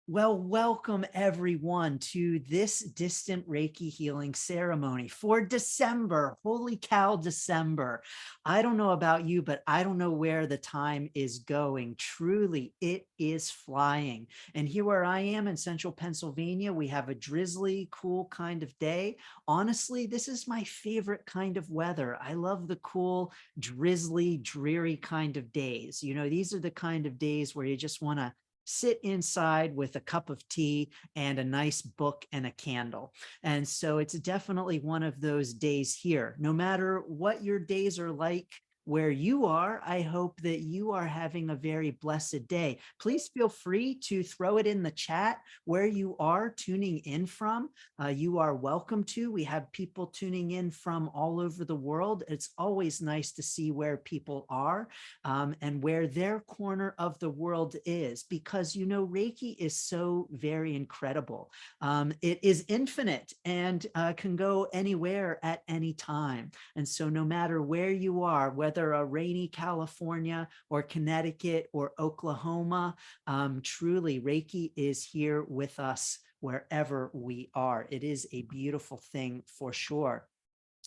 Well, welcome everyone to this Distant Reiki Healing Ceremony for December. Holy cow, December. I don't know about you, but I don't know where the time is going. Truly, it is flying. And here where I am in central Pennsylvania, we have a drizzly, cool kind of day. Honestly, this is my favorite kind of weather. I love the cool, drizzly, dreary kind of days. You know, these are the kind of days where you just want to sit inside with a cup of tea and a nice book and a candle. And so it's definitely one of those days here. No matter what your days are like where you are, I hope that you are having a very blessed day. Please feel free to throw it in the chat where you are tuning in from. You are welcome to. We have people tuning in from all over the world. It's always nice to see where people are and where their corner of the world is, because, you know, Reiki is so very incredible. It is infinite and can go anywhere at any time. And so no matter where you are, whether a rainy California or Connecticut or Oklahoma, truly Reiki is here with us wherever we are. It is a beautiful thing for sure.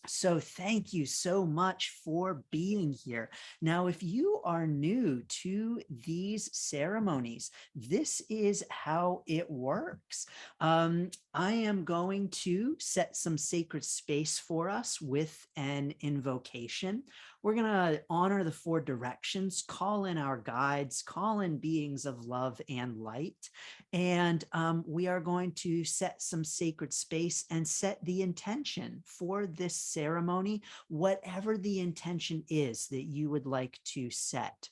So thank you so much for being here. Now, if you are new to these ceremonies, this is how it works. I am going to set some sacred space for us with an invocation. We're going to honor the four directions, call in our guides, call in beings of love and light. And we are going to set some sacred space and set the intention for this ceremony, whatever the intention is that you would like to set.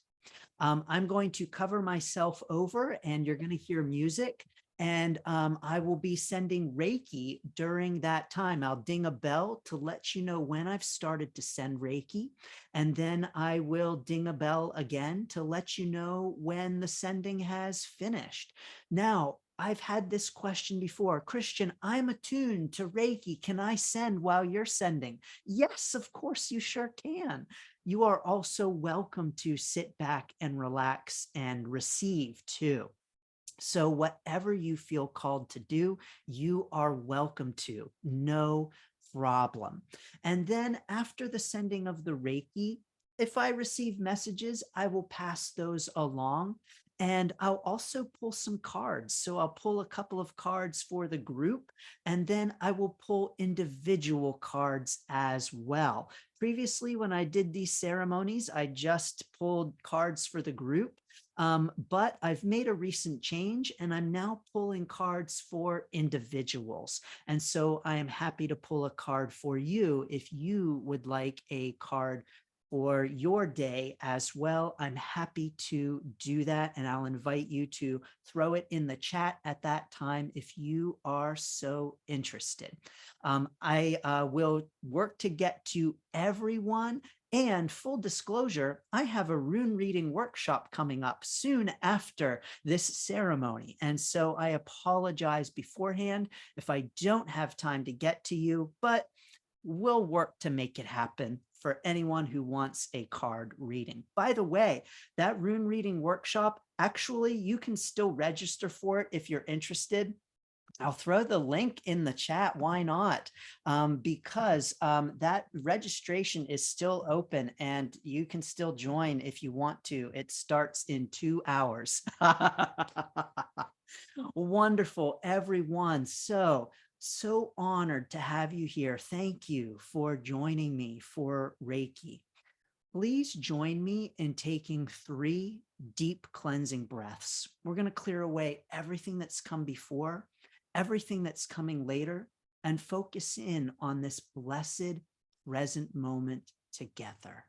I'm going to cover myself over and you're going to hear music. And I will be sending Reiki during that time. I'll ding a bell to let you know when I've started to send Reiki. And then I will ding a bell again to let you know when the sending has finished. Now, I've had this question before. Christian, I'm attuned to Reiki. Can I send while you're sending? Yes, of course you sure can. You are also welcome to sit back and relax and receive too. So whatever you feel called to do, you are welcome to, no problem. And then after the sending of the Reiki, if I receive messages, I will pass those along. And I'll also pull some cards. So I'll pull a couple of cards for the group, and then I will pull individual cards as well. Previously, when I did these ceremonies, I just pulled cards for the group. But I've made a recent change and I'm now pulling cards for individuals. And so I am happy to pull a card for you if you would like a card for your day as well. I'm happy to do that. And I'll invite you to throw it in the chat at that time if you are so interested. I will work to get to everyone. And full disclosure, I have a rune reading workshop coming up soon after this ceremony. And so I apologize beforehand if I don't have time to get to you, but we'll work to make it happen for anyone who wants a card reading. By the way, that rune reading workshop, actually, you can still register for it if you're interested. I'll throw the link in the chat. Why not? Because that registration is still open and you can still join if you want to. It starts in 2 hours. Wonderful, everyone. So honored to have you here. Thank you for joining me for Reiki. Please join me in taking 3 deep cleansing breaths. We're going to clear away everything that's come before, everything that's coming later, and focus in on this blessed present moment together.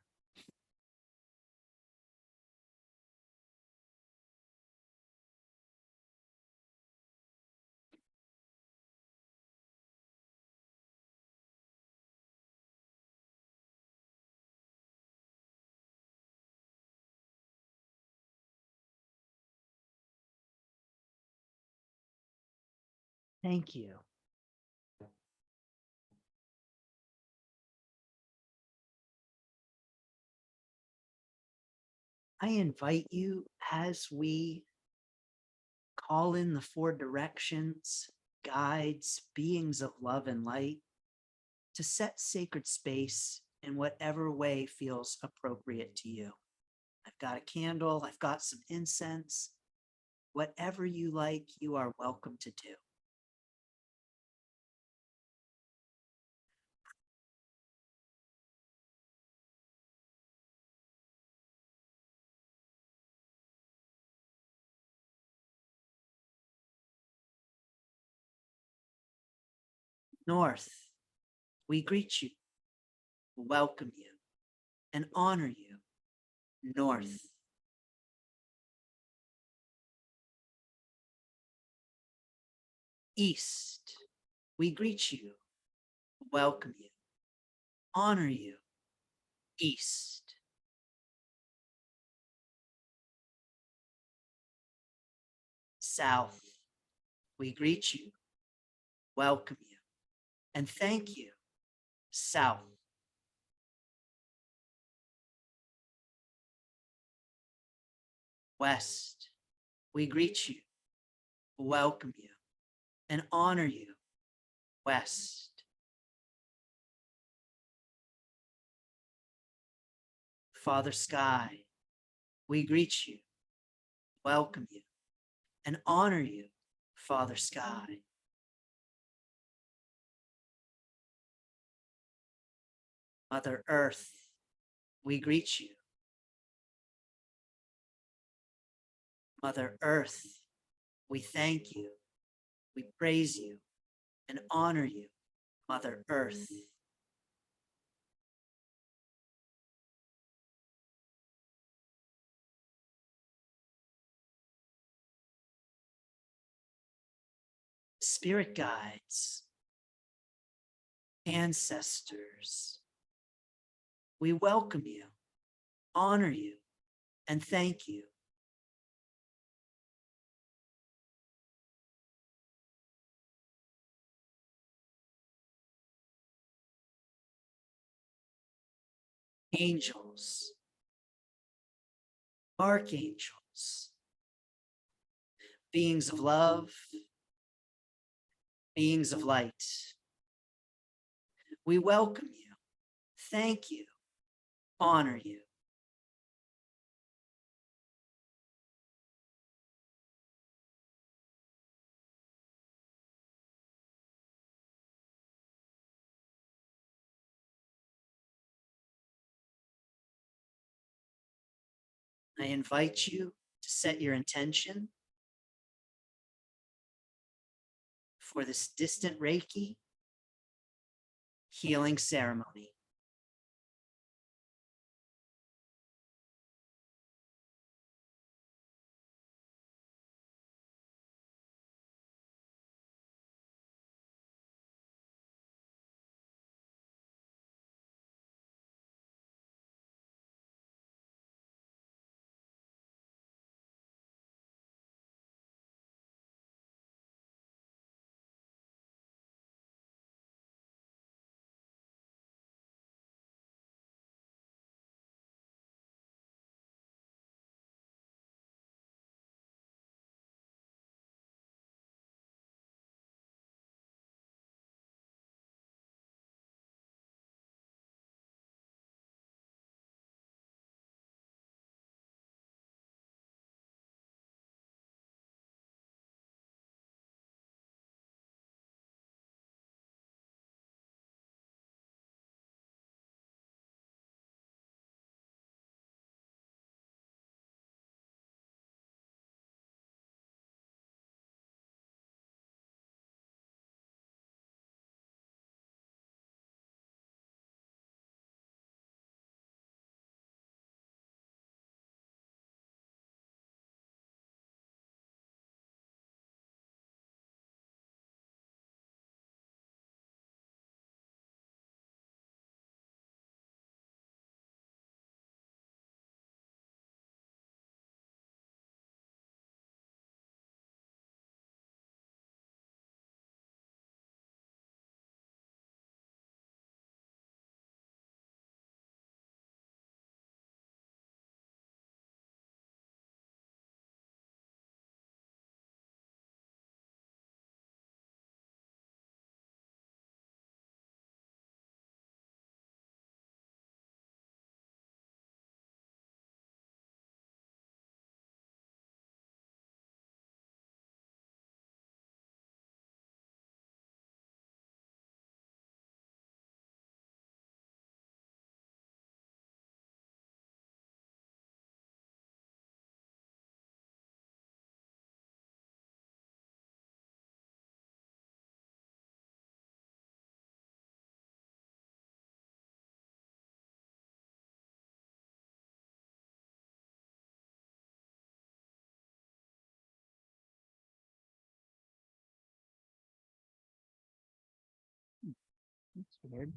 Thank you. I invite you as we Call in the four directions, guides, beings of love and light to set sacred space in whatever way feels appropriate to you. I've got a candle, I've got some incense. Whatever you like, you are welcome to do. North, we greet you, welcome you, and honor you. North. East, we greet you, welcome you, honor you. East. South, we greet you, welcome you, and thank you. South. West, we greet you, welcome you, and honor you. West. Father Sky, we greet you, welcome you, and honor you. Father Sky. Mother Earth, we greet you. Mother Earth, we thank you, we praise you, and honor you. Mother Earth. Spirit guides, ancestors, we welcome you, honor you, and thank you. Angels, archangels, beings of love, beings of light, we welcome you, thank you, honor you. I invite you to set your intention for this distant Reiki healing ceremony. Weird.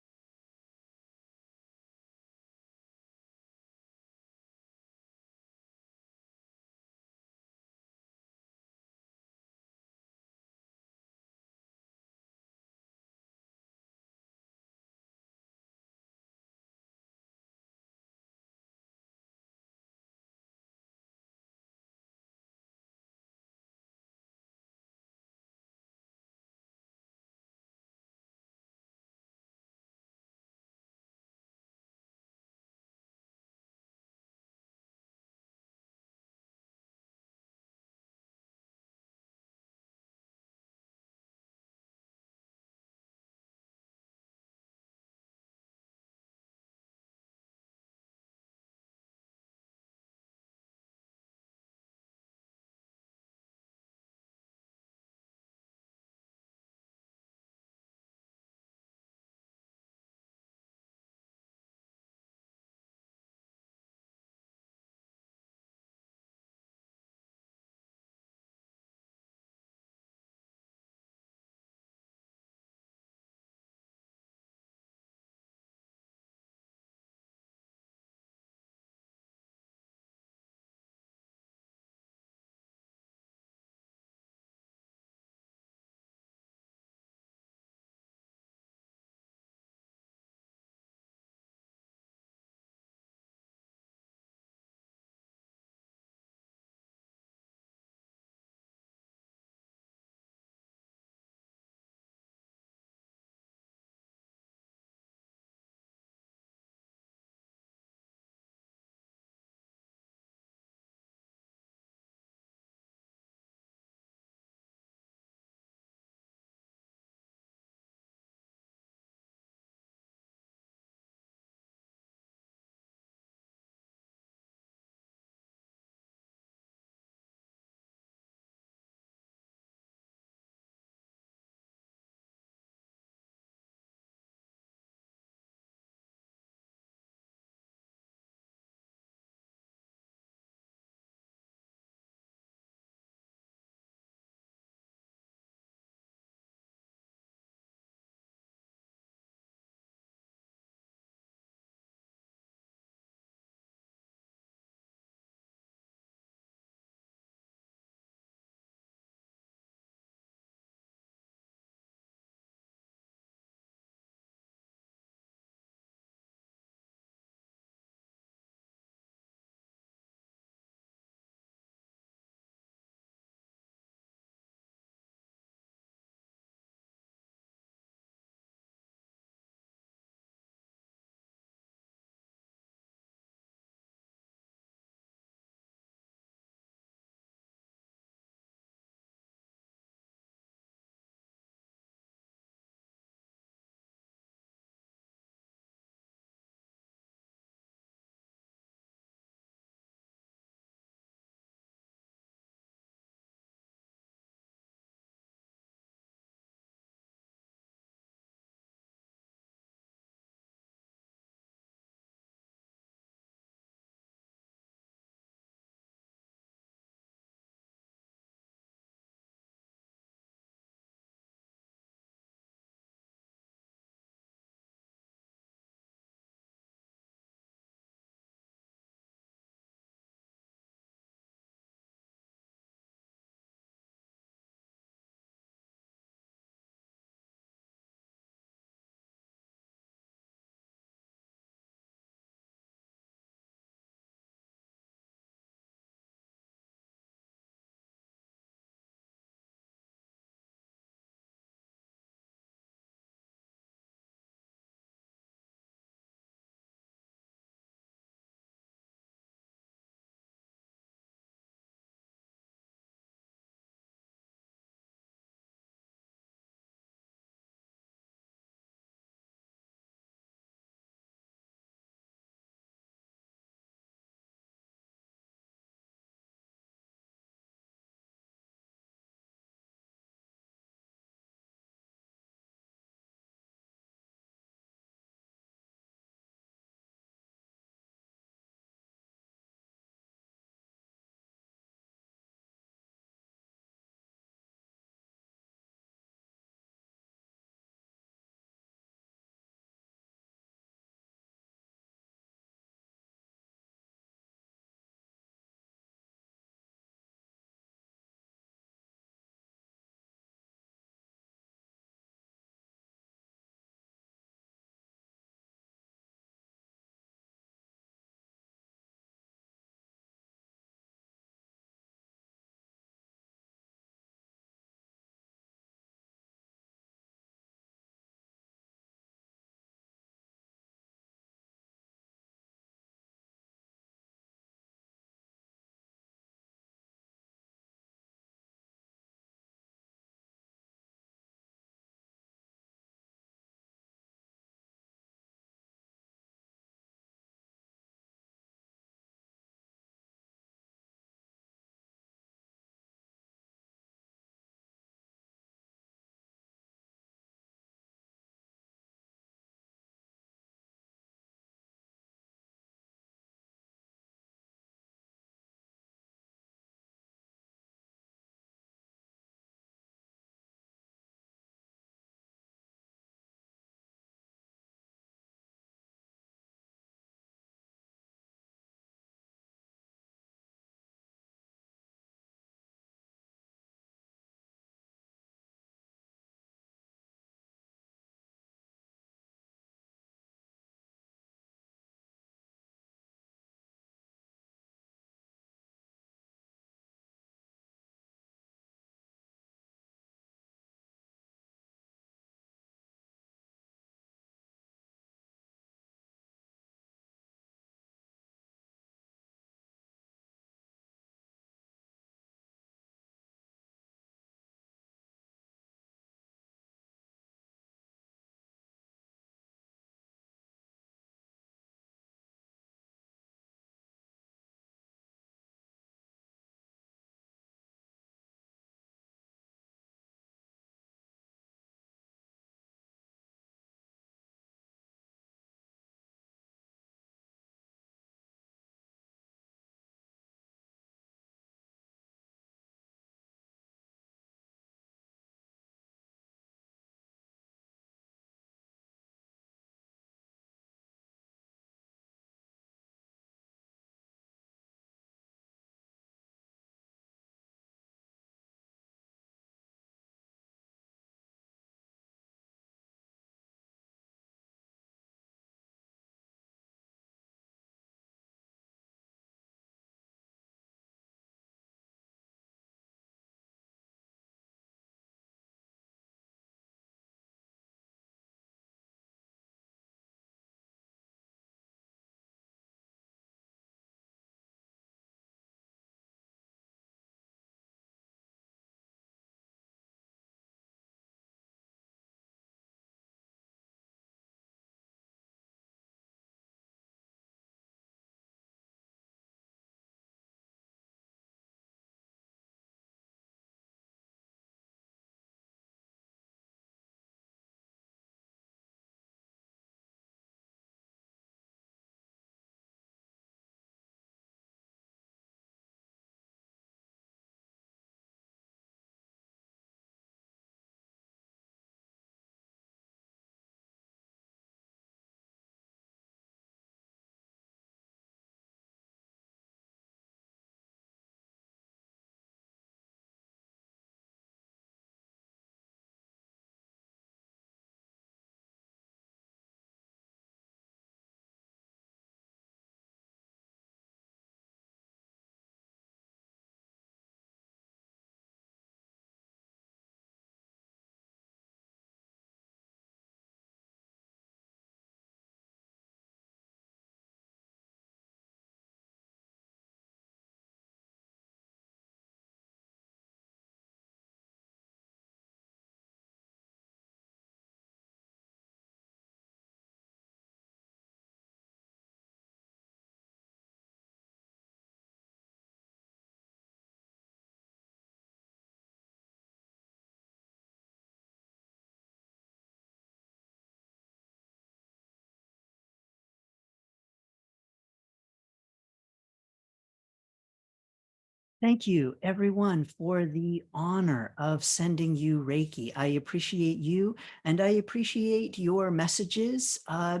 Thank you, everyone, for the honor of sending you Reiki. I appreciate you and I appreciate your messages. I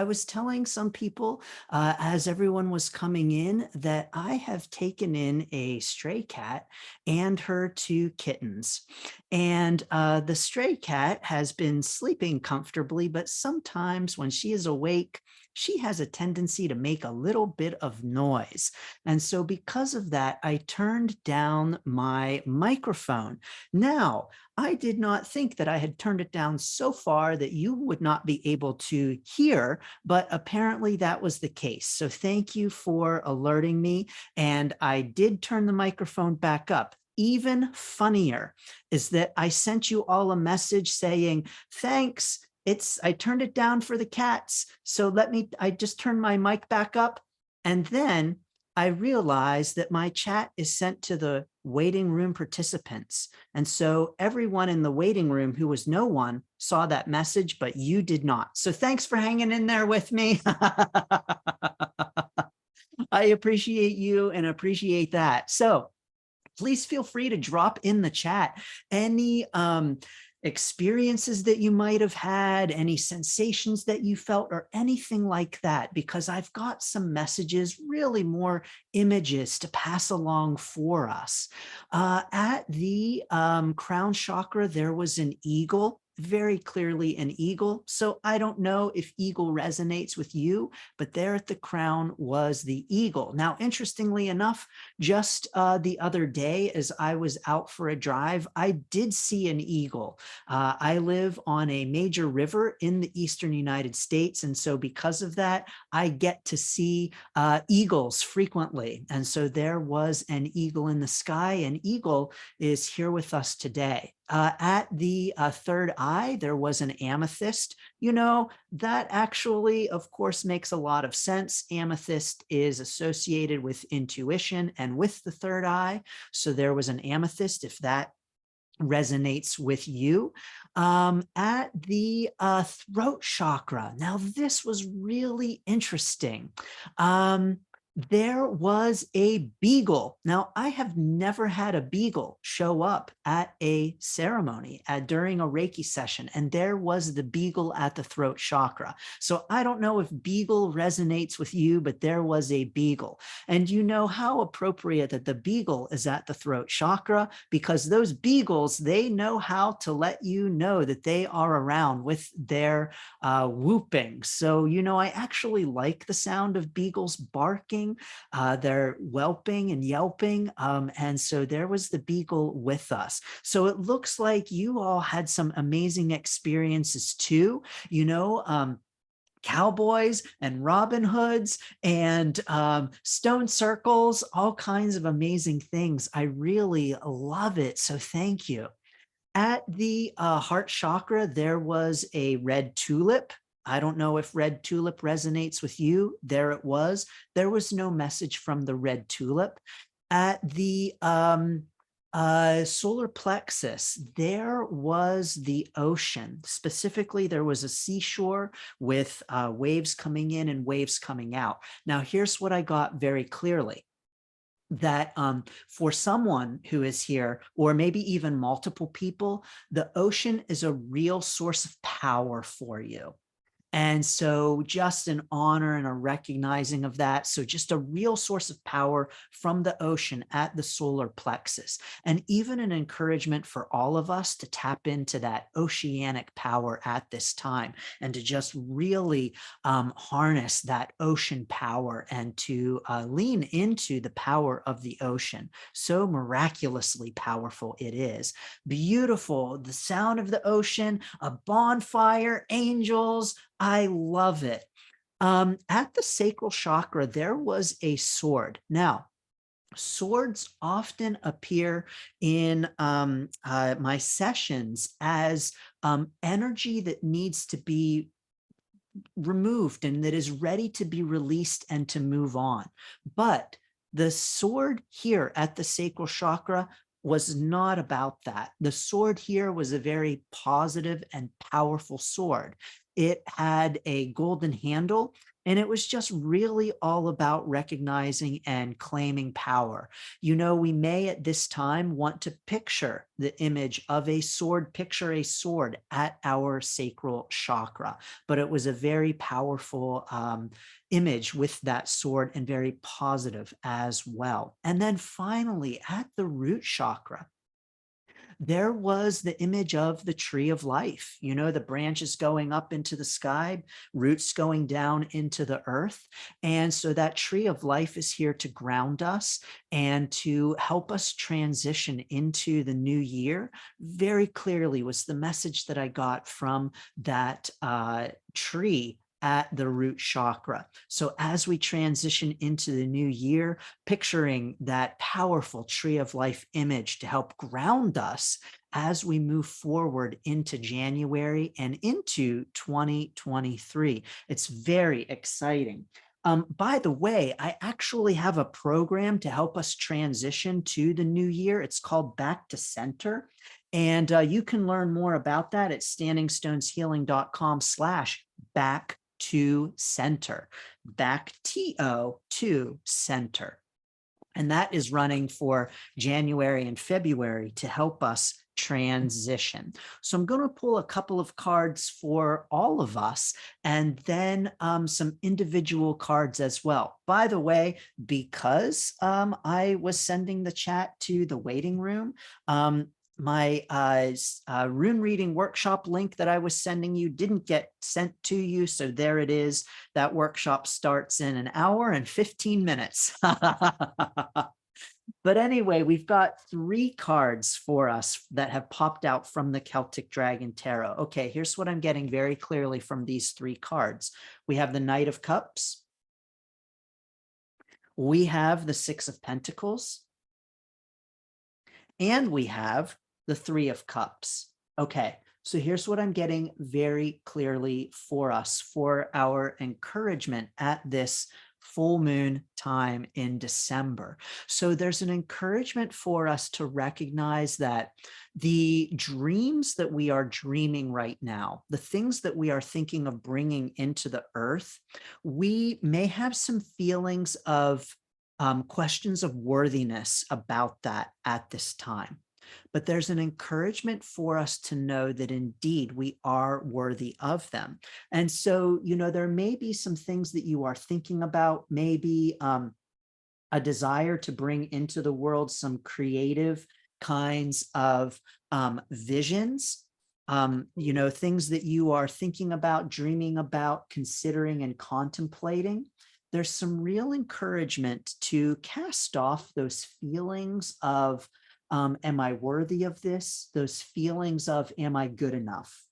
was telling some people as everyone was coming in that I have taken in a stray cat and her two kittens. And the stray cat has been sleeping comfortably, but sometimes when she is awake, she has a tendency to make a little bit of noise. And so because of that, I turned down my microphone. Now, I did not think that I had turned it down so far that you would not be able to hear, but apparently that was the case. So thank you for alerting me. And I did turn the microphone back up. Even funnier is that I sent you all a message saying, thanks. I turned it down for the cats. So I just turned my mic back up. And then I realized that my chat is sent to the waiting room participants. And so everyone in the waiting room who was no one saw that message, but you did not. So thanks for hanging in there with me. I appreciate you and appreciate that. So please feel free to drop in the chat any experiences that you might have had, any sensations that you felt, or anything like that, because I've got some messages, really more images to pass along for us. At the crown chakra, there was an eagle, very clearly an eagle. So I don't know if eagle resonates with you, but there at the crown was the eagle. Now, interestingly enough, just the other day, as I was out for a drive, I did see an eagle. I live on a major river in the eastern United States. And so because of that, I get to see eagles frequently. And so there was an eagle in the sky. An eagle is here with us today. At the third eye, there was an amethyst. That actually, of course, makes a lot of sense. Amethyst is associated with intuition and with the third eye. So there was an amethyst, if that resonates with you. At the throat chakra. Now, this was really interesting. There was a beagle. Now, I have never had a beagle show up at a ceremony during a Reiki session, and there was the beagle at the throat chakra. So I don't know if beagle resonates with you, but there was a beagle. And you know how appropriate that the beagle is at the throat chakra, because those beagles, they know how to let you know that they are around with their whooping. So, I actually like the sound of beagles barking. They're whelping and yelping. And so there was the beagle with us. So it looks like you all had some amazing experiences too. Cowboys and Robin Hoods and stone circles, all kinds of amazing things. I really love it. So thank you. At the heart chakra, there was a red tulip. I don't know if red tulip resonates with you. There it was. There was no message from the red tulip. At the solar plexus, there was the ocean. Specifically, there was a seashore with waves coming in and waves coming out. Now, here's what I got very clearly. That for someone who is here, or maybe even multiple people, the ocean is a real source of power for you. And so just an honor and a recognizing of that. So just a real source of power from the ocean at the solar plexus, and even an encouragement for all of us to tap into that oceanic power at this time, and to just really harness that ocean power, and to lean into the power of the ocean. So miraculously powerful it is. Beautiful, the sound of the ocean, a bonfire, angels. I love it. At the sacral chakra, there was a sword. Now, swords often appear in my sessions as energy that needs to be removed and that is ready to be released and to move on. But the sword here at the sacral chakra was not about that. The sword here was a very positive and powerful sword. It had a golden handle, And it was just really all about recognizing and claiming power. You know, we may at this time want to picture the image of a sword, picture a sword at our sacral chakra, but it was a very powerful image with that sword and very positive as well. And then finally, at the root chakra, there was the image of the tree of life, you know, the branches going up into the sky, roots going down into the earth. And so that tree of life is here to ground us and to help us transition into the new year. Very clearly was the message that I got from that tree at the root chakra. So as we transition into the new year, picturing that powerful tree of life image to help ground us as we move forward into January and into 2023. It's very exciting. By the way, I actually have a program to help us transition to the new year. It's called Back to Center. And you can learn more about that at standingstoneshealing.com/back to center, back to center. And that is running for January and February to help us transition. So I'm going to pull a couple of cards for all of us and then some individual cards as well. By the way, because I was sending the chat to the waiting room, my rune reading workshop link that I was sending you didn't get sent to you. So there it is. That workshop starts in an hour and 15 minutes. But anyway, we've got 3 cards for us that have popped out from the Celtic Dragon Tarot. Okay, here's what I'm getting very clearly from these 3 cards. We have the Knight of Cups. We have the Six of Pentacles. And we have the Three of Cups. Okay, so here's what I'm getting very clearly for us, for our encouragement at this full moon time in December. So there's an encouragement for us to recognize that the dreams that we are dreaming right now, the things that we are thinking of bringing into the earth, we may have some feelings of questions of worthiness about that at this time. But there's an encouragement for us to know that indeed we are worthy of them. And so, you know, there may be some things that you are thinking about, maybe a desire to bring into the world some creative kinds of visions, you know, things that you are thinking about, dreaming about, considering and contemplating. There's some real encouragement to cast off those feelings of, am I worthy of this? Those feelings of, am I good enough?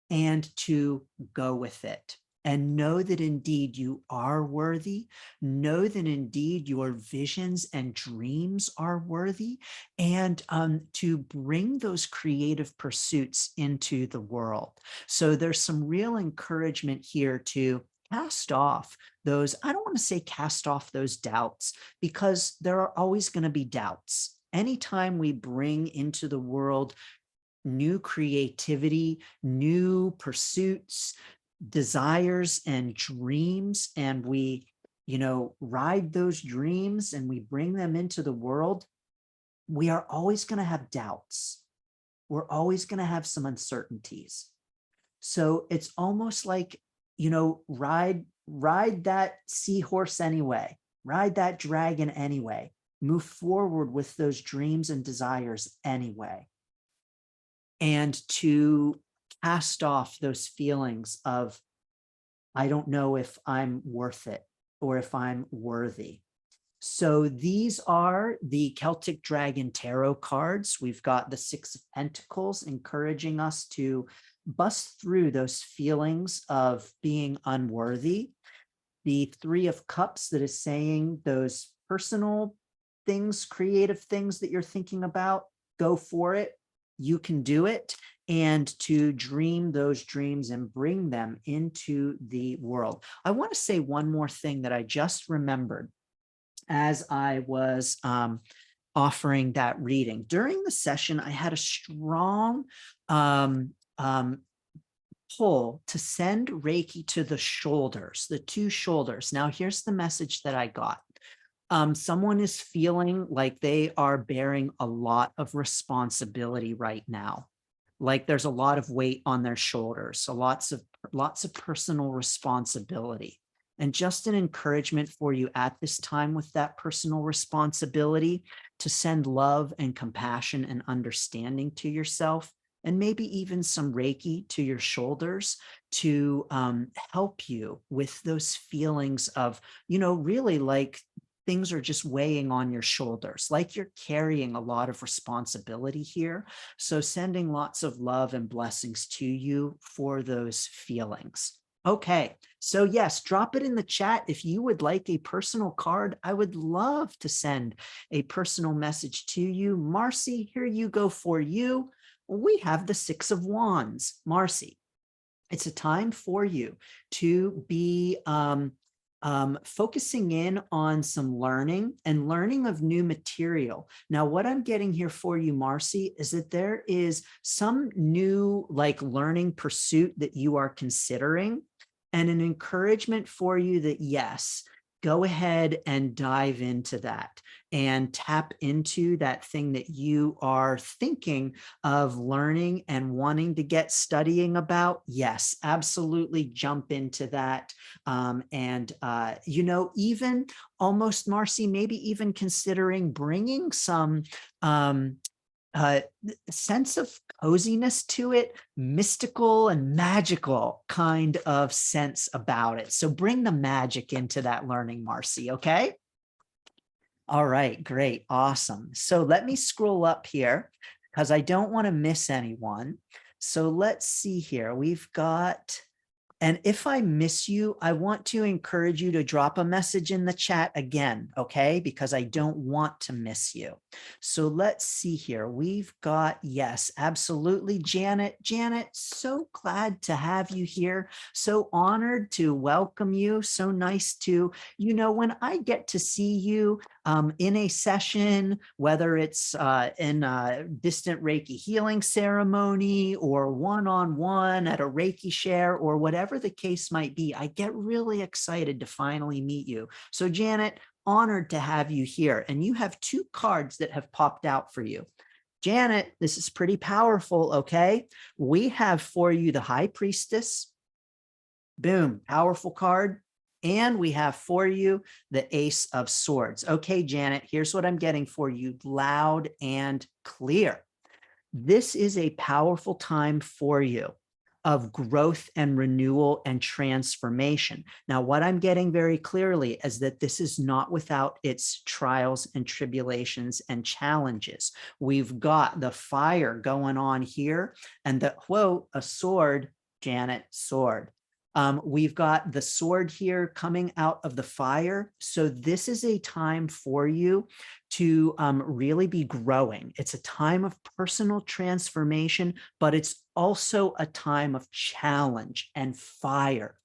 And to go with it and know that indeed you are worthy. Know that indeed your visions and dreams are worthy, and to bring those creative pursuits into the world. So there's some real encouragement here to cast off those, I don't want to say cast off those doubts, because there are always going to be doubts. Anytime we bring into the world new creativity, new pursuits, desires and dreams, and we, you know, ride those dreams and we bring them into the world, we are always going to have doubts. We're always going to have some uncertainties. So it's almost like, you know, ride that seahorse anyway, ride that dragon anyway, move forward with those dreams and desires anyway. And to cast off those feelings of, I don't know if I'm worth it or if I'm worthy. So these are the Celtic Dragon Tarot cards. We've got the Six of Pentacles encouraging us to bust through those feelings of being unworthy. The Three of Cups that is saying those personal things, creative things that you're thinking about, go for it. You can do it. And to dream those dreams and bring them into the world. I want to say one more thing that I just remembered as I was offering that reading. During the session, I had a strong pull to send Reiki to the shoulders, the two shoulders. Now, here's the message that I got. Someone is feeling like they are bearing a lot of responsibility right now. Like there's a lot of weight on their shoulders, so lots of personal responsibility. And just an encouragement for you at this time with that personal responsibility to send love and compassion and understanding to yourself, and maybe even some Reiki to your shoulders to help you with those feelings of, really like things are just weighing on your shoulders, like you're carrying a lot of responsibility here. So sending lots of love and blessings to you for those feelings. Okay, so yes, drop it in the chat if you would like a personal card. I would love to send a personal message to you. Marcy, here you go for you. We have the Six of Wands. Marcy, it's a time for you to be focusing in on some learning and learning of new material. Now, what I'm getting here for you, Marcy, is that there is some new learning pursuit that you are considering, and an encouragement for you that yes, go ahead and dive into that and tap into that thing that you are thinking of learning and wanting to get studying about. Yes, absolutely jump into that. Even almost, Marcy, maybe even considering bringing some uh, sense of coziness to it, mystical and magical kind of sense about it. So bring the magic into that learning, Marcy, okay? All right, great, awesome. So let me scroll up here because I don't want to miss anyone. So let's see here. We've got... And if I miss you, I want to encourage you to drop a message in the chat again, okay? Because I don't want to miss you. So let's see here. We've got, yes, absolutely, Janet. Janet, so glad to have you here. So honored to welcome you. So nice to, when I get to see you in a session, whether it's in a Distant Reiki Healing Ceremony or one-on-one at a Reiki share or whatever the case might be, I get really excited to finally meet you. So Janet, honored to have you here. And you have two cards that have popped out for you. Janet, this is pretty powerful, okay? We have for you the High Priestess. Boom, powerful card. And we have for you the Ace of Swords. Okay, Janet, here's what I'm getting for you, loud and clear. This is a powerful time for you of growth and renewal and transformation. Now, what I'm getting very clearly is that this is not without its trials and tribulations and challenges. We've got the fire going on here and a sword, Janet, sword. We've got the sword here coming out of the fire. So this is a time for you to really be growing. It's a time of personal transformation, but it's also a time of challenge and fire.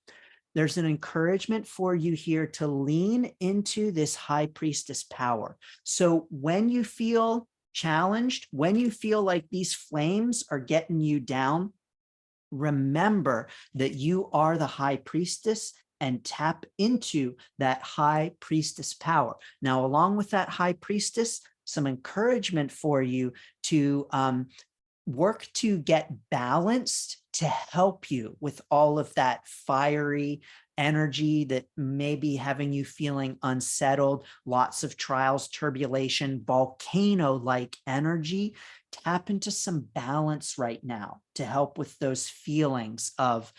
There's an encouragement for you here to lean into this High Priestess power. So when you feel challenged, when you feel like these flames are getting you down, remember that you are the High Priestess and tap into that High Priestess power. Now, along with that High Priestess, some encouragement for you to work to get balanced to help you with all of that fiery energy that may be having you feeling unsettled, lots of trials, turbulation, volcano-like energy. Tap into some balance right now to help with those feelings of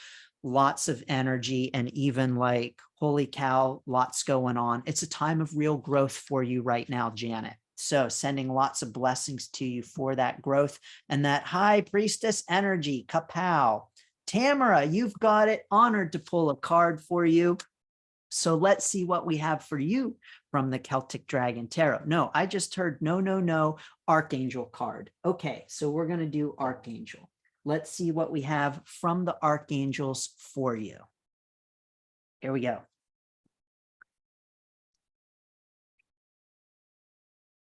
lots of energy and even like, holy cow, lots going on. It's a time of real growth for you right now, Janet. So sending lots of blessings to you for that growth and that High Priestess energy. Kapow. Tamara, you've got it. Honored to pull a card for you. So let's see what we have for you from the Celtic Dragon Tarot. No, I just heard no, Archangel card. Okay, so we're going to do Archangel. Let's see what we have from the Archangels for you. Here we go.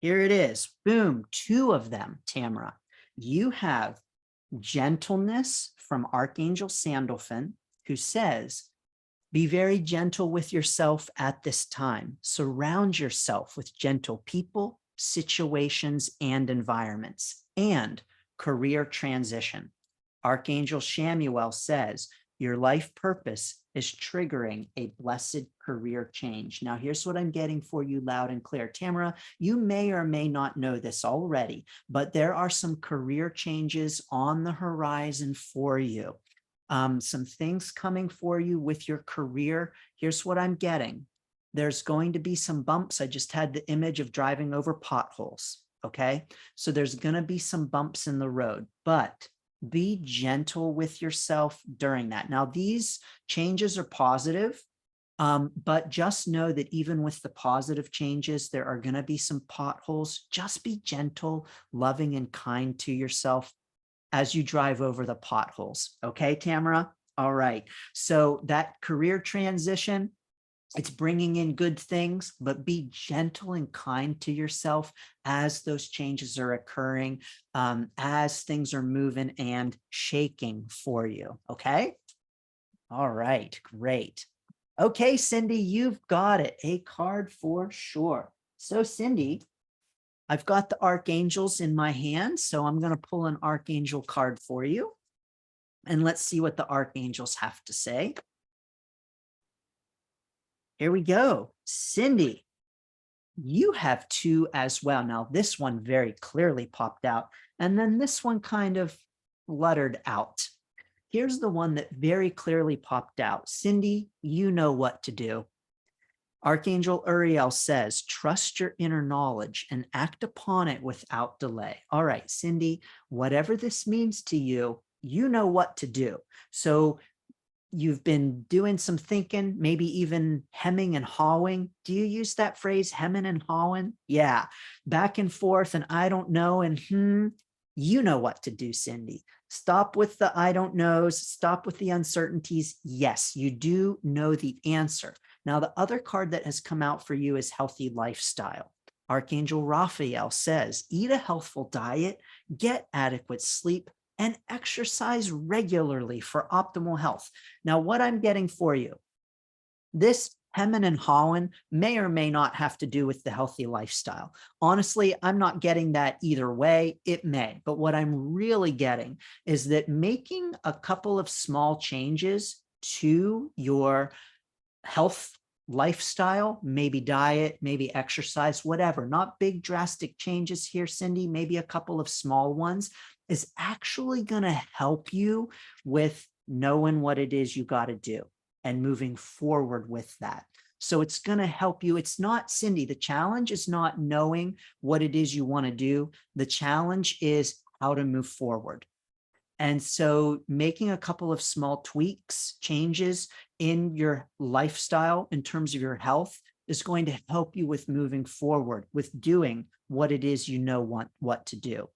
Here it is. Boom, two of them, Tamara. You have gentleness from Archangel Sandalphon, who says, be very gentle with yourself at this time. Surround yourself with gentle people, situations, and environments. And career transition. Archangel Shamuel says, your life purpose is triggering a blessed career change. Now, here's what I'm getting for you loud and clear. Tamara, you may or may not know this already, but there are some career changes on the horizon for you. Some things coming for you with your career. Here's what I'm getting. There's going to be some bumps. I just had the image of driving over potholes. Okay. So there's going to be some bumps in the road, but be gentle with yourself during that. Now, these changes are positive, but just know that even with the positive changes, there are going to be some potholes. Just be gentle, loving, and kind to yourself as you drive over the potholes. Okay, Tamara? All right. So that career transition, it's bringing in good things, but be gentle and kind to yourself as those changes are occurring, as things are moving and shaking for you. Okay. All right. Great. Okay, Cindy, you've got it. A card for sure. So, Cindy, I've got the archangels in my hand, so I'm going to pull an archangel card for you. And let's see what the archangels have to say. Here we go. Cindy, you have two as well. Now, this one very clearly popped out, and then this one kind of fluttered out. Here's the one that very clearly popped out. Cindy, you know what to do. Archangel Uriel says, trust your inner knowledge and act upon it without delay. All right, Cindy, whatever this means to you, you know what to do. So you've been doing some thinking, maybe even hemming and hawing. Do you use that phrase, hemming and hawing? Yeah, back and forth, and I don't know, and you know what to do, Cindy. Stop with the I don't knows, stop with the uncertainties. Yes, you do know the answer. Now, the other card that has come out for you is healthy lifestyle. Archangel Raphael says, eat a healthful diet, get adequate sleep, and exercise regularly for optimal health. Now, what I'm getting for you, this hemming and hawing may or may not have to do with the healthy lifestyle. Honestly, I'm not getting that either way. It may, but what I'm really getting is that making a couple of small changes to your health lifestyle, maybe diet, maybe exercise, whatever, not big drastic changes here, Cindy, maybe a couple of small ones, is actually going to help you with knowing what it is you got to do and moving forward with that. So it's going to help you. It's not, Cindy, the challenge is not knowing what it is you want to do. The challenge is how to move forward. And so making a couple of small tweaks, changes in your lifestyle in terms of your health is going to help you with moving forward, with doing what it is you know what to do.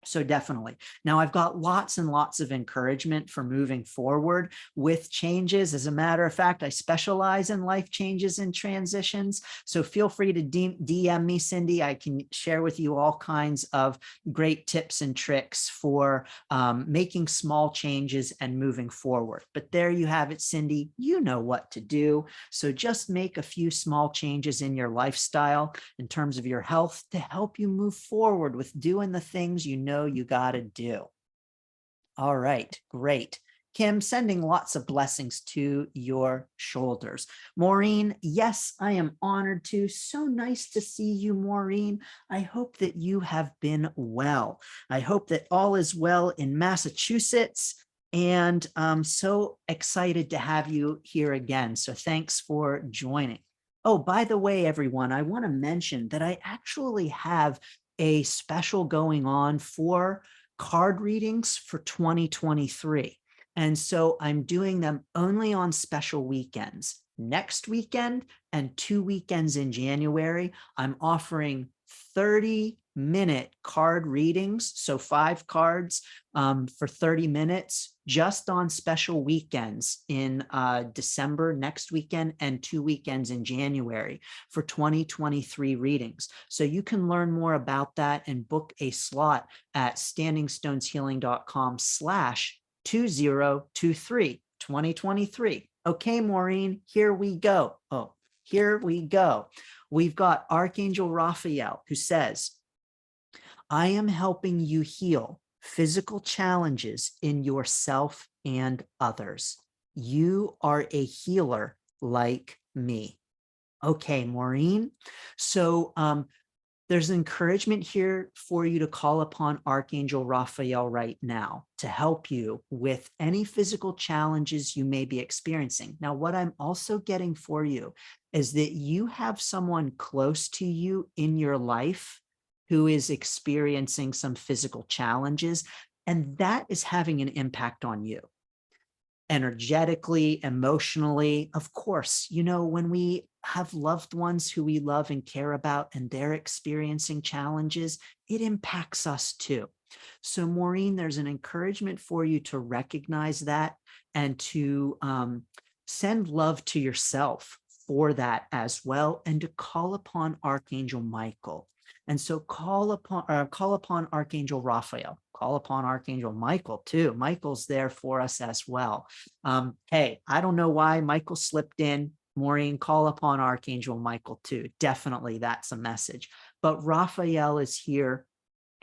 So definitely. Now I've got lots and lots of encouragement for moving forward with changes. As a matter of fact, I specialize in life changes and transitions. So feel free to DM me, Cindy. I can share with you all kinds of great tips and tricks for making small changes and moving forward. But there you have it, Cindy. You know what to do. So just make a few small changes in your lifestyle in terms of your health to help you move forward with doing the things you know you got to do. All right, great. Kim, sending lots of blessings to your shoulders. Maureen, yes, I am honored to. So nice to see you, Maureen. I hope that you have been well. I hope that all is well in Massachusetts. And I'm so excited to have you here again. So thanks for joining. Oh, by the way, everyone, I want to mention that I actually have a special going on for card readings for 2023. And so I'm doing them only on special weekends. Next weekend and 2 weekends in January, I'm offering 30 30-minute card readings. So 5 cards for 30 minutes just on special weekends in December next weekend and 2 weekends in January for 2023 readings. So you can learn more about that and book a slot at standingstoneshealing.com/2023 2023. Okay, Maureen, here we go. Oh, here we go. We've got Archangel Raphael, who says, I am helping you heal physical challenges in yourself and others. You are a healer like me. Okay, Maureen. So there's encouragement here for you to call upon Archangel Raphael right now to help you with any physical challenges you may be experiencing. Now, what I'm also getting for you is that you have someone close to you in your life who is experiencing some physical challenges, and that is having an impact on you. Energetically, emotionally, of course, you know, when we have loved ones who we love and care about and they're experiencing challenges, it impacts us too. So Maureen, there's an encouragement for you to recognize that and to send love to yourself for that as well, and to call upon Archangel Michael. And so call upon Archangel Raphael, call upon Archangel Michael too. Michael's there for us as well. Hey, I don't know why Michael slipped in. Maureen, call upon Archangel Michael too. Definitely that's a message. But Raphael is here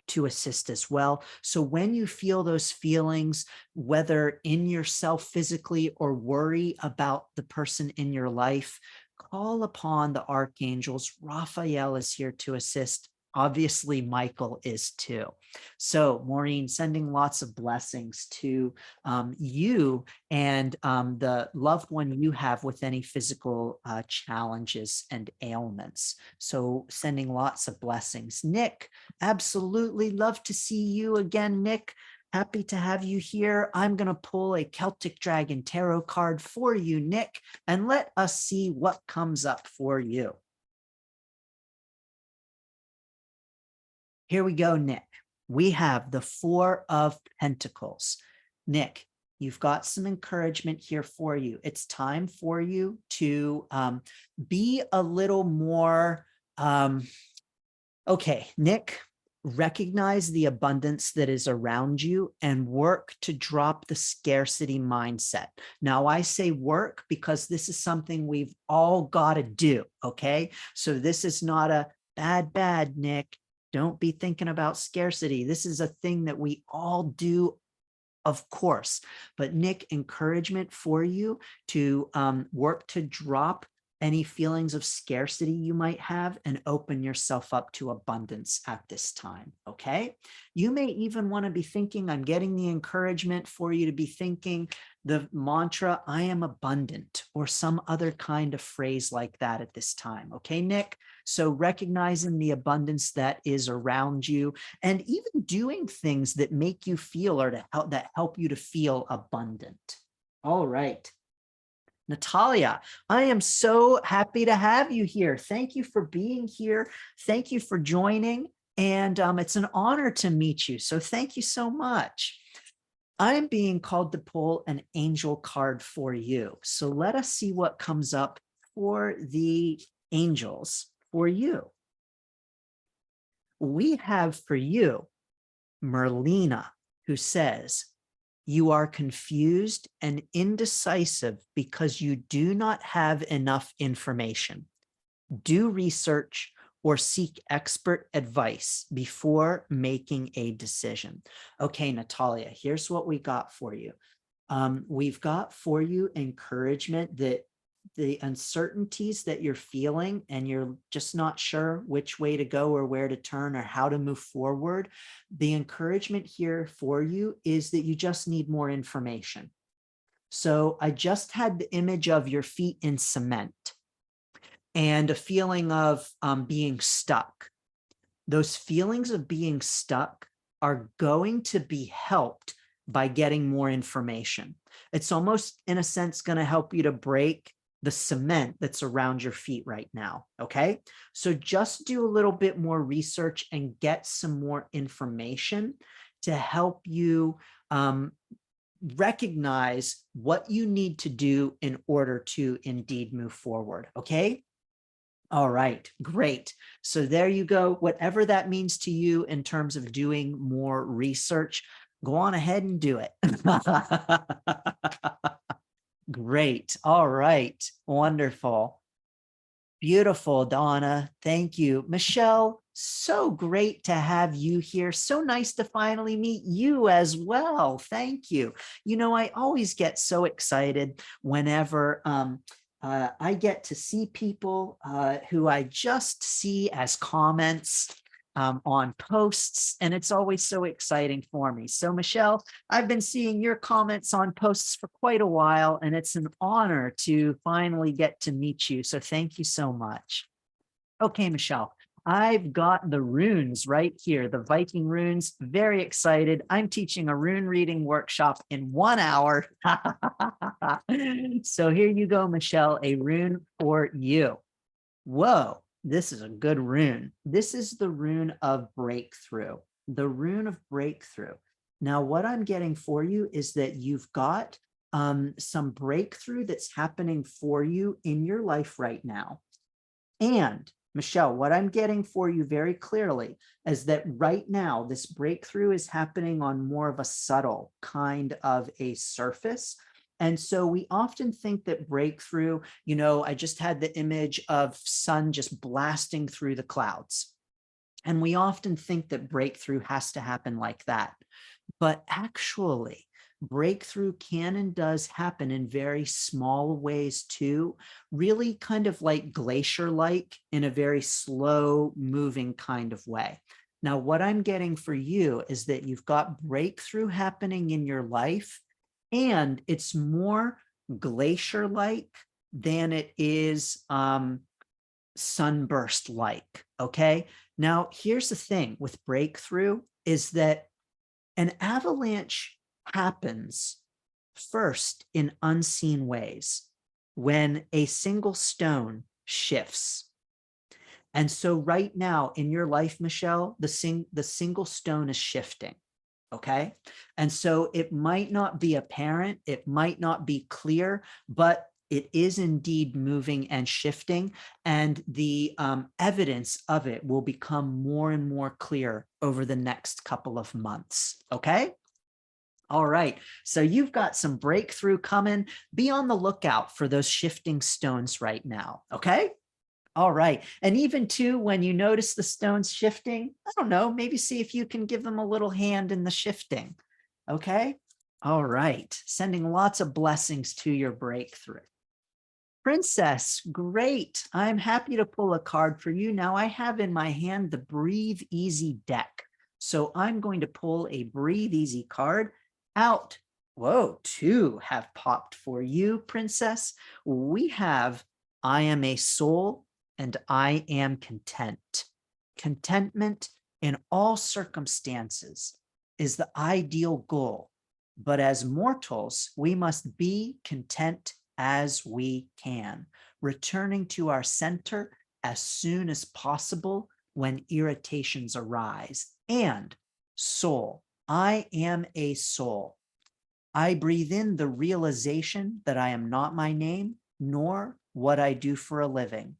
to assist as well. So when you feel those feelings, whether in yourself physically or worry about the person in your life, call upon the archangels. Raphael is here to assist. Obviously, Michael is too. So Maureen, sending lots of blessings to you and the loved one you have with any physical challenges and ailments. So sending lots of blessings. Nick, absolutely love to see you again, Nick. Happy to have you here. I'm going to pull a Celtic Dragon Tarot card for you, Nick, and let us see what comes up for you. Here we go, Nick. We have the Four of Pentacles. Nick, you've got some encouragement here for you. It's time for you to be a little more, okay, Nick, recognize the abundance that is around you and work to drop the scarcity mindset. Now, I say work because this is something we've all got to do, okay? So this is not a bad, Nick. Don't be thinking about scarcity. This is a thing that we all do, of course. But Nick, encouragement for you to work to drop any feelings of scarcity you might have and open yourself up to abundance at this time, okay? You may even want to be thinking, I'm getting the encouragement for you to be thinking the mantra, I am abundant, or some other kind of phrase like that at this time, okay, Nick? So recognizing the abundance that is around you and even doing things that make you feel or that help you to feel abundant. All right. Natalia, I am so happy to have you here. Thank you for being here. Thank you for joining. And it's an honor to meet you. So thank you so much. I'm being called to pull an angel card for you. So let us see what comes up for the angels for you. We have for you Merlina, who says, you are confused and indecisive because you do not have enough information. Do research or seek expert advice before making a decision. Okay, Natalia, here's what we got for you. We've got for you encouragement that the uncertainties that you're feeling and you're just not sure which way to go or where to turn or how to move forward. The encouragement here for you is that you just need more information. So I just had the image of your feet in cement and a feeling of being stuck. Those feelings of being stuck are going to be helped by getting more information. It's almost, in a sense, going to help you to break the cement that's around your feet right now. Okay. So just do a little bit more research and get some more information to help you recognize what you need to do in order to indeed move forward. Okay. All right, great. So there you go. Whatever that means to you in terms of doing more research, go on ahead and do it. Great. All right. Wonderful. Beautiful, Donna. Thank you. Michelle, so great to have you here. So nice to finally meet you as well. Thank you. You know, I always get so excited whenever I get to see people who I just see as comments on posts, and it's always so exciting for me. So Michelle, I've been seeing your comments on posts for quite a while, and it's an honor to finally get to meet you. So thank you so much. Okay, Michelle, I've got the runes right here, the Viking runes. Very excited. I'm teaching a rune reading workshop in 1 hour. So here you go, Michelle, a rune for you. Whoa, this is a good rune. This is the rune of breakthrough, the rune of breakthrough. Now, what I'm getting for you is that you've got some breakthrough that's happening for you in your life right now. And Michelle, what I'm getting for you very clearly is that right now, this breakthrough is happening on more of a subtle kind of a surface. And so we often think that breakthrough, you know, I just had the image of sun just blasting through the clouds. And we often think that breakthrough has to happen like that. But actually, breakthrough can and does happen in very small ways too, really kind of like glacier-like in a very slow moving kind of way. Now, what I'm getting for you is that you've got breakthrough happening in your life, and it's more glacier-like than it is sunburst-like, okay? Now, here's the thing with breakthrough is that an avalanche happens first in unseen ways when a single stone shifts. And so right now in your life, Michelle, the single stone is shifting. Okay. And so it might not be apparent, it might not be clear, but it is indeed moving and shifting, and the evidence of it will become more and more clear over the next couple of months. Okay. All right. So you've got some breakthrough coming. Be on the lookout for those shifting stones right now. Okay. All right. And even too, when you notice the stones shifting, I don't know, maybe see if you can give them a little hand in the shifting. Okay. All right. Sending lots of blessings to your breakthrough. Princess, great. I'm happy to pull a card for you. Now I have in my hand the Breathe Easy deck. So I'm going to pull a Breathe Easy card out. Whoa, 2 have popped for you, Princess. We have I am a soul and I am content. Contentment in all circumstances is the ideal goal. But as mortals, we must be content as we can, returning to our center as soon as possible when irritations arise. And soul, I am a soul. I breathe in the realization that I am not my name, nor what I do for a living.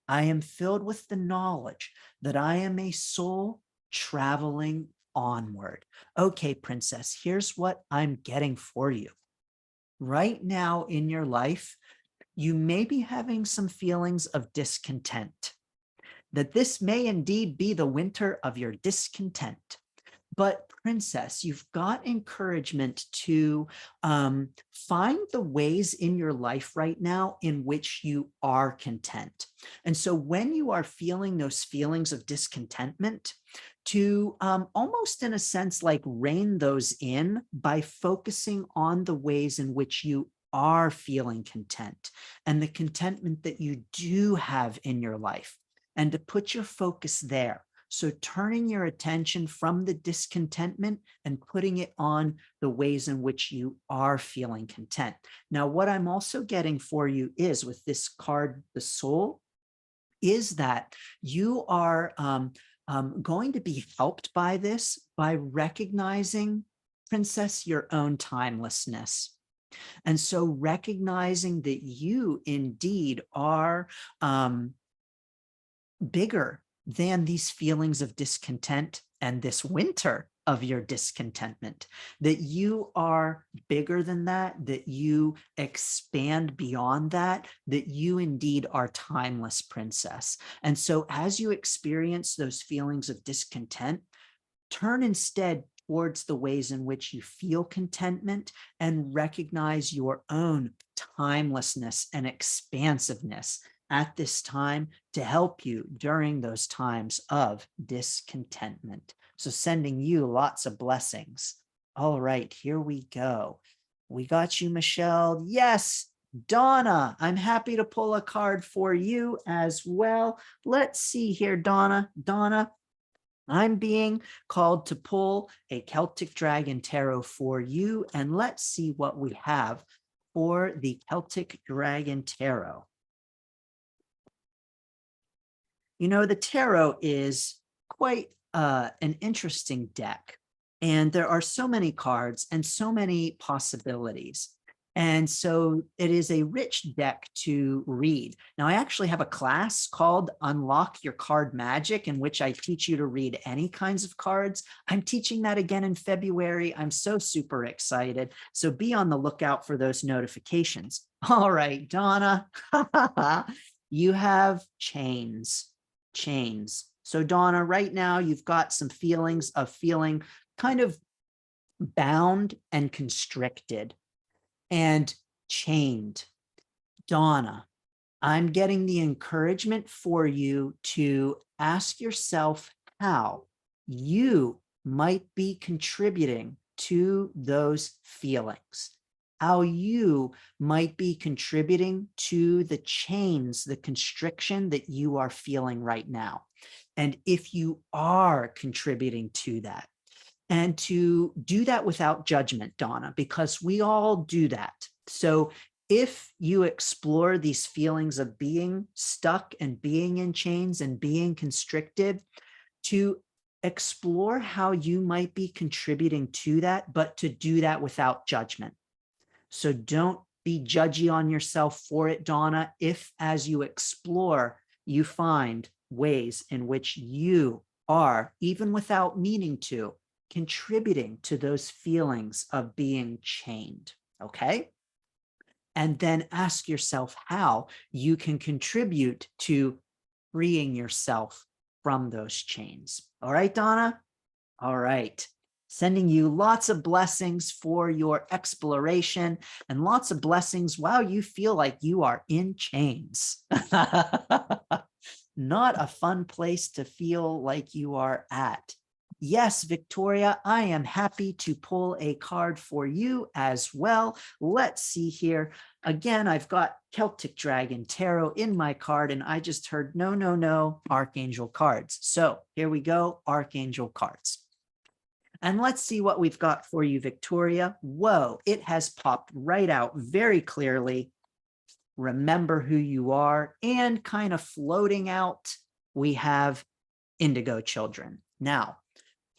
I am filled with the knowledge that I am a soul traveling onward. Okay, Princess, here's what I'm getting for you. Right now in your life, you may be having some feelings of discontent, that this may indeed be the winter of your discontent. But Princess, you've got encouragement to find the ways in your life right now in which you are content. And so when you are feeling those feelings of discontentment, to almost in a sense like rein those in by focusing on the ways in which you are feeling content and the contentment that you do have in your life, and to put your focus there. So turning your attention from the discontentment and putting it on the ways in which you are feeling content. Now, what I'm also getting for you is with this card, the Soul, is that you are going to be helped by this by recognizing, Princess, your own timelessness. And so recognizing that you indeed are bigger than these feelings of discontent and this winter of your discontentment, that you are bigger than that, that you expand beyond that, that you indeed are timeless, Princess. And so as you experience those feelings of discontent, turn instead towards the ways in which you feel contentment and recognize your own timelessness and expansiveness at this time to help you during those times of discontentment. So sending you lots of blessings. All right, here we go. We got you, Michelle. Yes, Donna, I'm happy to pull a card for you as well. Let's see here, Donna. Donna, I'm being called to pull a Celtic Dragon Tarot for you, and let's see what we have for the Celtic Dragon Tarot. You know, the tarot is quite an interesting deck, and there are so many cards and so many possibilities. And so it is a rich deck to read. Now, I actually have a class called Unlock Your Card Magic, in which I teach you to read any kinds of cards. I'm teaching that again in February. I'm so super excited. So be on the lookout for those notifications. All right, Donna, you have chains. Chains. So Donna, right now you've got some feelings of feeling kind of bound and constricted and chained. Donna, I'm getting the encouragement for you to ask yourself how you might be contributing to those feelings, how you might be contributing to the chains, the constriction that you are feeling right now. And if you are contributing to that, and to do that without judgment, Donna, because we all do that. So if you explore these feelings of being stuck and being in chains and being constricted, to explore how you might be contributing to that, but to do that without judgment. So don't be judgy on yourself for it, Donna, if as you explore, you find ways in which you are, even without meaning to, contributing to those feelings of being chained, okay? And then ask yourself how you can contribute to freeing yourself from those chains. All right, Donna? All right. Sending you lots of blessings for your exploration and lots of blessings while you feel like you are in chains. Not a fun place to feel like you are at. Yes, Victoria, I am happy to pull a card for you as well. Let's see here. Again, I've got Celtic Dragon Tarot in my card, and I just heard no, no, no, Archangel cards. So here we go, Archangel cards. And let's see what we've got for you, Victoria. Whoa, it has popped right out very clearly. Remember who you are, and kind of floating out, we have indigo children. Now,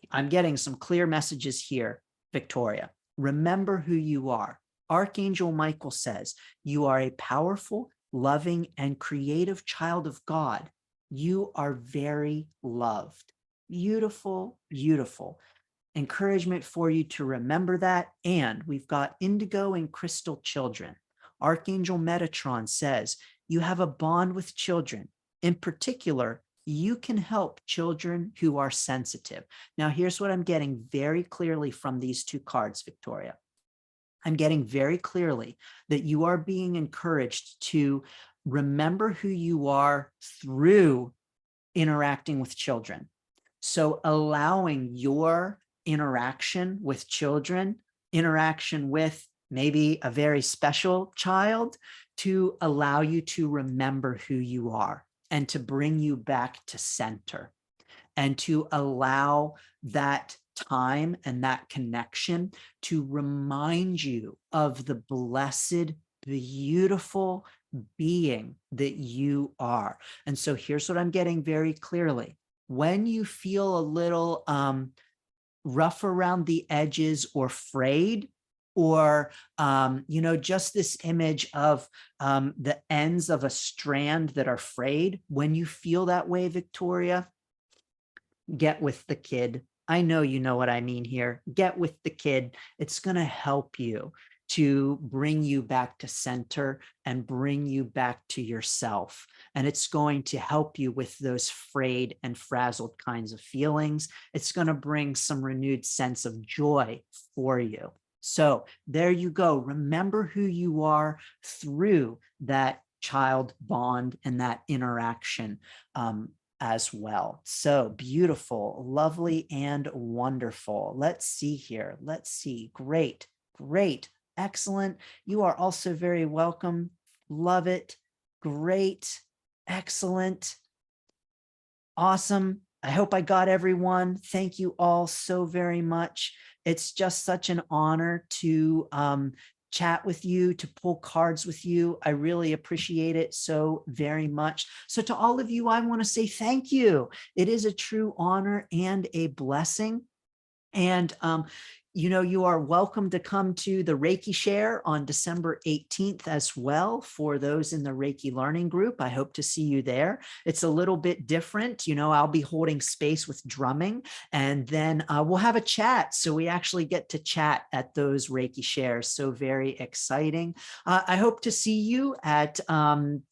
I'm getting some clear messages here, Victoria. Remember who you are. Archangel Michael says, you are a powerful, loving, and creative child of God. You are very loved. Beautiful, beautiful. Encouragement for you to remember that. And we've got indigo and crystal children. Archangel Metatron says, you have a bond with children. In particular, you can help children who are sensitive. Now, here's what I'm getting very clearly from these two cards, Victoria. I'm getting very clearly that you are being encouraged to remember who you are through interacting with children. So allowing your interaction with children, interaction with maybe a very special child, to allow you to remember who you are and to bring you back to center. and to allow that time and that connection to remind you of the blessed, beautiful being that you are. And so here's what I'm getting very clearly. When you feel a little rough around the edges or frayed, or just this image of the ends of a strand that are frayed, when you feel that way, Victoria, get with the kid. I know you know what I mean here. Get with the kid. It's going to help you to bring you back to center and bring you back to yourself. And it's going to help you with those frayed and frazzled kinds of feelings. It's going to bring some renewed sense of joy for you. So there you go. Remember who you are through that child bond and that interaction. As well. So beautiful, lovely, and wonderful. Let's see here. Let's see. Great, great, excellent. You are also very welcome. Love it. Great, excellent, awesome. I hope I got everyone. Thank you all so very much. It's just such an honor to chat with you, to pull cards with you. I really appreciate it so very much. So to all of you, I want to say thank you. It is a true honor and a blessing. And, you are welcome to come to the Reiki Share on December 18th as well. For those in the Reiki Learning Group, I hope to see you there. It's a little bit different. I'll be holding space with drumming, and then we'll have a chat. So we actually get to chat at those Reiki Shares. So very exciting. I hope to see you at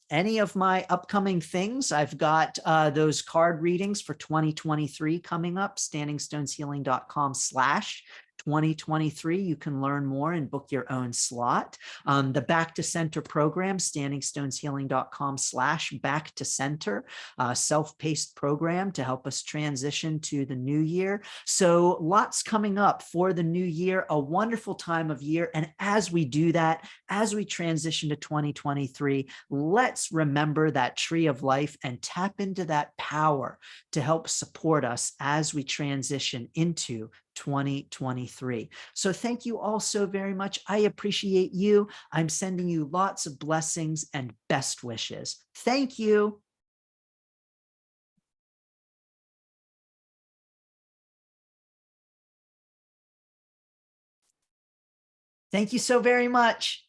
any of my upcoming things. I've got those card readings for 2023 coming up, standingstoneshealing.com/2023. You can learn more and book your own slot. The Back to Center program, standingstoneshealing.com/back to center, self-paced program to help us transition to the new year. So lots coming up for the new year, a wonderful time of year. And as we do that, as we transition to 2023, let's remember that tree of life and tap into that power to help support us as we transition into 2023. So thank you all so very much. I appreciate you. I'm sending you lots of blessings and best wishes. Thank you. Thank you so very much.